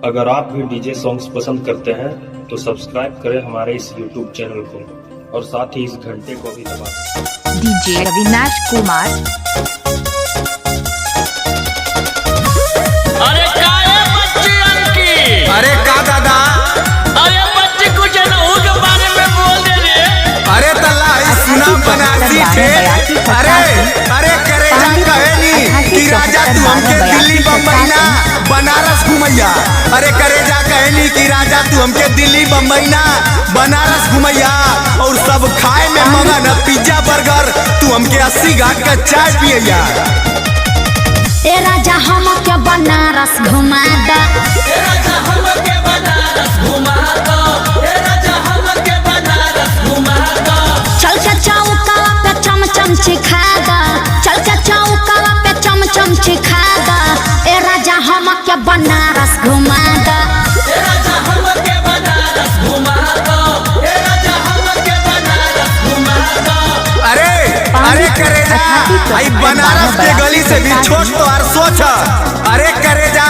अगर आप भी डीजे सॉन्ग्स पसंद करते हैं तो सब्सक्राइब करें हमारे इस यूट्यूब चैनल को और साथ ही इस घंटे को भी दबाएं। डीजे अविनाश कुमार। अरे काहे बच्ची अंकी? अरे का दादा? अरे बच्ची कुछ नहू के बारे में बोल दे रे। अरे तल्ला सुना बनारसी थे। अरे अरे करेजा कहेनी कि राजा तू हमके दिल्ली बम्बई ना बनारस घुमैया। अरे करेजा कहेनी कि राजा तू हमके दिल्ली बम्बई ना बनारस घुमैया और सब खाए में मगन पिज्जा बर्गर तू हमके 80 घाट का चाय पियैया। ए राजा हमके बनारस घुमा दा। ए राजा हमके बनारस घुमा दो। ए राजा हमके बनारस घुमा दो। चल के चौकावा पे चमचम चिखा दा। चल के चौकावा पे चमचम चिखा दा। ए राजा हमके बनारस घुमा दा। ए राजा हमके बनारस घुमा दो। ए राजा हमके बनारस घुमा दो। अरे अरे करेजा आई बनारस के गली से भी छोट तो हर सोच। अरे करेजा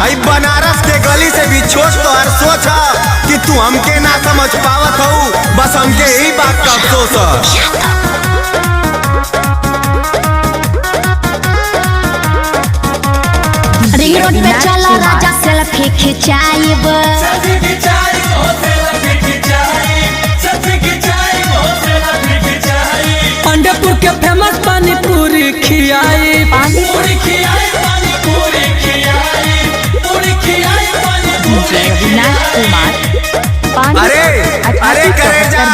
आई बनारस के गली से भी छोट तो हर सोच कि तू हमके ना समझ पावत हो। बस हमके यही बात का अफसोस है। रिंग रोड पे चलो राजा सेल्फी खिंचाइब। सेल्फी खिंचाई हो सेल्फी खिंचाई। सेल्फी खिंचाई हो सेल्फी खिंचाई। अंडेपुर के फेमस पानी पूरी खियाई। पूरी खियाई पानी पूरी खियाई। पूरी खियाई पानी डीजे अविनाश कुमार। अरे अरे करेजा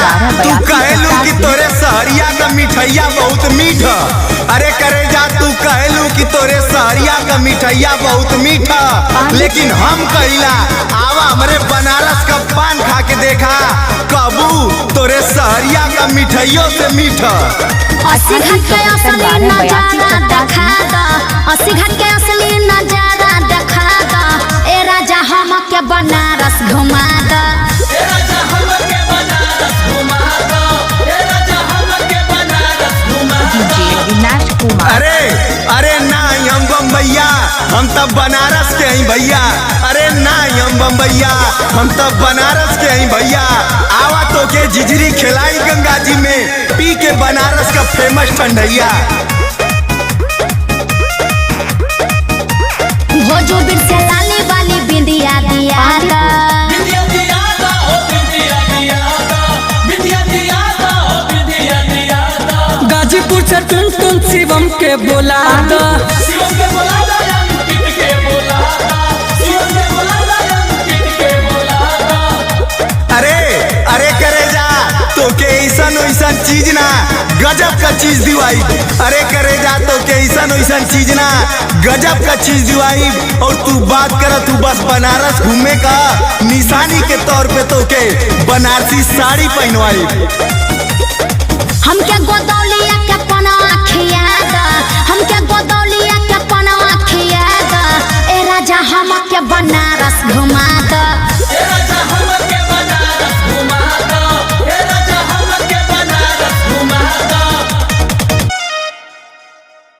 तू कहलू कि तोरे सहरिया का मिठैया बहुत मीठ। अरे करेजा तू कहलू कि तोरे सहरिया का मिठैया बहुत मीठा, लेकिन हम कहिला आवा हमरे बनारस का पान खा के देखा कबू तोरे सहरिया का मिठाइयों से मीठा। 80 घाट के असली नजारा दिखा दा। 80 घाट के असली नजारा दिखा दा। ए राजा हमके बनारस घुमा दा। ए राजा हमके बनारस घुमा दो। ए राजा हमके बनारस घुमा दो। डीजे अविनाश कुमार। अरे अरे ना हम बम्बैया हम तब बनारस के ही भैया। अरे ना हम बम्बैया हम तब बनारस के ही भैया। आवा तो के जिजरी खिलाई गंगा जी में पी के बनारस का फेमस ठंडैया। भोजपुर से लाली वाली बिंदिया दिया दा। बिंदिया दिया दो ओ बिंदिया दिया दो। बिंदिया दिया दो ओ बिंदिया दिया दो। गाजीपुर से टुन टुन शिवम के बोला दा। शिवम के बोला दो अंकित के बोला दो। शिवम के बोला दो अंकित के बोला दो। अरे अरे करेजा तो के ऐसन वैसन चीज ना गजब का चीज दिवाई। अरे करेजा तो के ऐसन वैसन चीज ना गजब का चीज दिवाई। और तू बात कर तू बस बनारस घूमे का निशानी के तौर पे तो के बनारसी साड़ी पहनवाई। हमके गोदौलिया के पनवा खिया दा। हमके गोदौलिया के पनवा खिया दा। ए राजा हमके बना